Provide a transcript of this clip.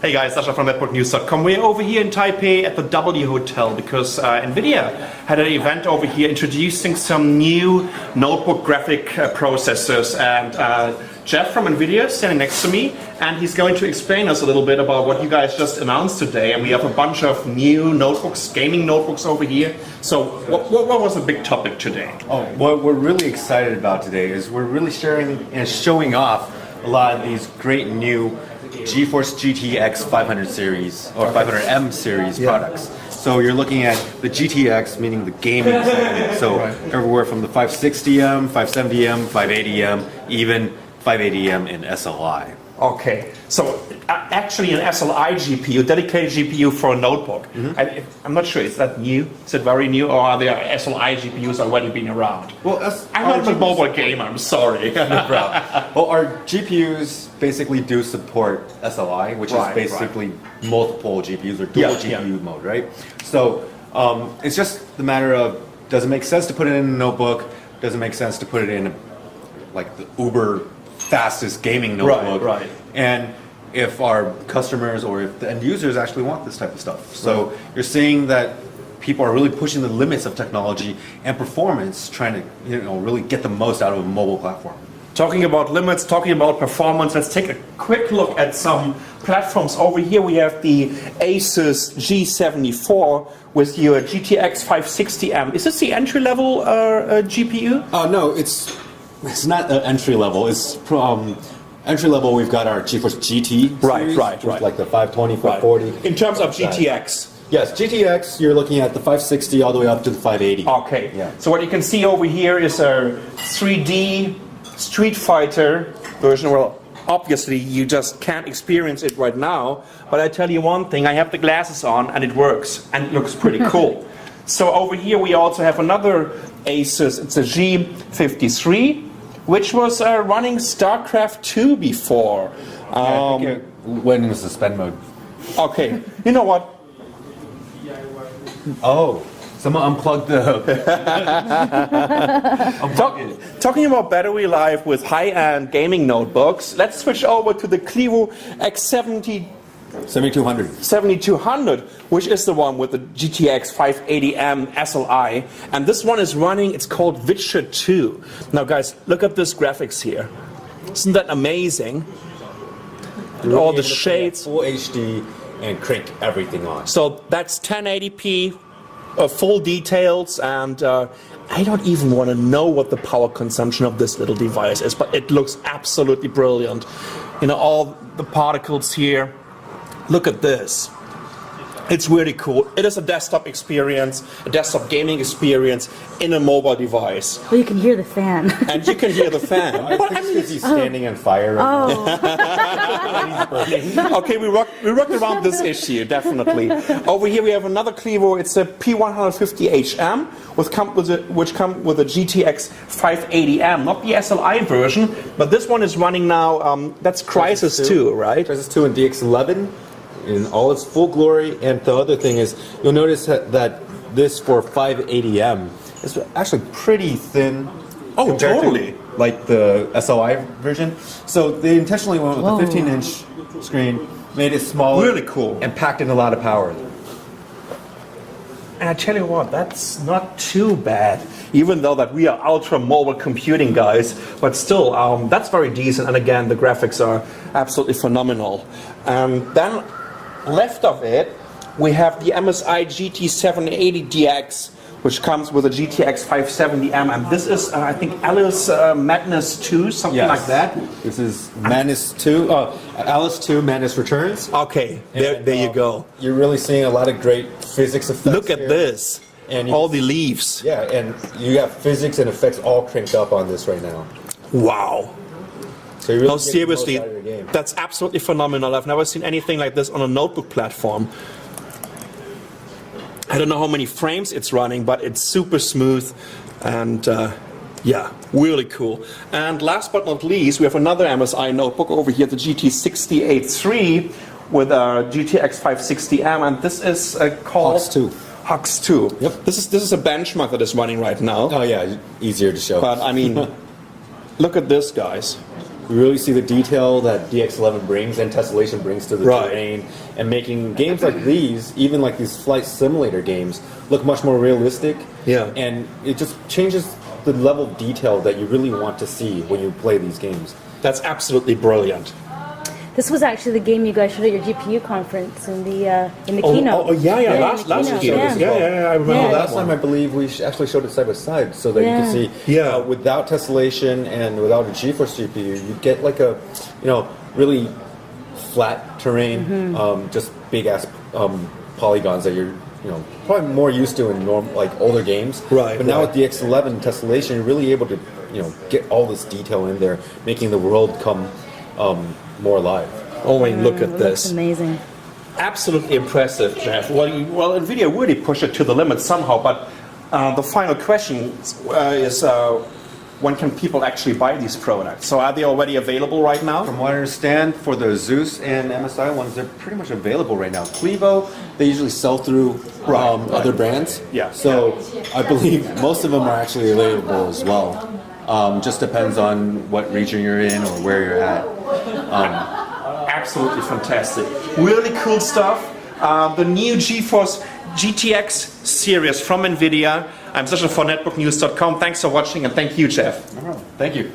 Hey guys, Sasha from networknews.com. We're over here in Taipei at the W Hotel because Nvidia had an event over here introducing some new notebook graphic processors, and Jeff from Nvidia is standing next to me, and he's going to explain us a little bit about what you guys just announced today. And we have a bunch of new notebooks, gaming notebooks over here. So what was the big topic today? Oh, what we're really excited about today is we're really sharing and showing off a lot of these great new GeForce GTX 500 series or 500M series products. So you're looking at the GTX, meaning the gaming segment. So everywhere from the 560M, 570M, 580M, even 580M in SLI. Okay, so actually an SLI GPU, dedicated GPU for a notebook. I'm not sure, is that new? Is it very new, or are there SLI GPUs already been around? Well, I'm not a mobile gamer, I'm sorry. No problem. Well, our GPUs basically do support SLI, which is basically multiple GPUs or dual GPU mode, right? So it's just the matter of, does it make sense to put it in a notebook? Does it make sense to put it in like the Uber fastest gaming notebook? And if our customers or if the end users actually want this type of stuff. So you're seeing that people are really pushing the limits of technology and performance, trying to really get the most out of a mobile platform. Talking about limits, talking about performance, let's take a quick look at some platforms. Over here we have the Asus G74 with your GTX 560M. Is this the entry-level GPU? No, it's not entry level. It's entry level. We've got our GeForce GT series, like the 520, 540. In terms of GTX. Yes, GTX, you're looking at the 560 all the way up to the 580. Okay, so what you can see over here is a 3D Street Fighter version. Well, obviously you just can't experience it right now, but I tell you one thing, I have the glasses on and it works, and it looks pretty cool. So over here we also have another Asus, it's a G53, which was running StarCraft 2 before. I think it went into suspend mode. Okay, you know what? Oh, someone unplugged the... Talking about battery life with high-end gaming notebooks, let's switch over to the Clivo X7200, which is the one with the GTX 580M SLI, and this one is running, it's called Witcher 2. Now guys, look at this graphics here. Isn't that amazing? And all the shades. Full HD and crank everything on. So that's 1080p, full details, and I don't even want to know what the power consumption of this little device is, but it looks absolutely brilliant. You know, all the particles here. Look at this. It's really cool. It is a desktop experience, a desktop gaming experience in a mobile device. Well, you can hear the fan. And you can hear the fan. I think he's standing on fire right now. Okay, we rocked around this issue, definitely. Over here we have another Clivo. It's a P150HM, which comes with a GTX 580M, not the SLI version, but this one is running now. That's Crysis 2, right? Crysis 2 and DX11 in all its full glory. And the other thing is, you'll notice that this for 580M is actually pretty thin. Oh, totally. Like the SLI version. So they intentionally went with a 15-inch screen, made it smaller. Really cool. And packed in a lot of power. And I tell you what, that's not too bad, even though that we are ultra mobile computing guys, but still, that's very decent. And again, the graphics are absolutely phenomenal. And then left of it, we have the MSI GT780DX, which comes with a GTX 570M, and this is, I think, Alice Madness 2, something like that. This is Madness 2, Alice 2, Madness Returns. Okay, there you go. You're really seeing a lot of great physics effects. Look at this, and all the leaves. Yeah, and you have physics and effects all cranked up on this right now. Wow. So you really seriously, that's absolutely phenomenal. I've never seen anything like this on a notebook platform. I don't know how many frames it's running, but it's super smooth, and yeah, really cool. And last but not least, we have another MSI notebook over here, the GT683 with a GTX 560M, and this is called HUX 2. Yep. This is a benchmark that is running right now. Oh yeah, easier to show. But I mean, look at this, guys. we really see the detail that DX11 brings and tessellation brings to the terrain, and making games like these, even like these flight simulator games, look much more realistic. Yeah. And it just changes the level of detail that you really want to see when you play these games. That's absolutely brilliant. This was actually the game you guys showed at your GPU conference in the keynote. Oh, yeah. in the Last keynote, keynote. yeah. I remember Yeah. that Last one. time I believe we actually showed it side by side so that you Yeah. can see without tessellation and without a GeForce GPU, you get like a really flat terrain, just big ass polygons that you're probably more used to in like older games. Right, But now right. with the X11 tessellation, you're really able to get all this detail in there, making the world come more alive. Oh, and look at It looks this. amazing. Absolutely impressive, Jeff. Well, Nvidia really pushed it to the limit somehow, but the final question is when can people actually buy these products? So are they already available right now? From what I understand, for the Zeus and MSI ones, they're pretty much available right now. Clevo, they usually sell through other brands. Yeah. So I believe most of them are actually available as well. Just depends on what region you're in or where you're at. Absolutely fantastic. Really cool stuff. The new GeForce GTX series from Nvidia. I'm Sasha for netbooknews.com. Thanks for watching and thank you, Jeff. Thank you.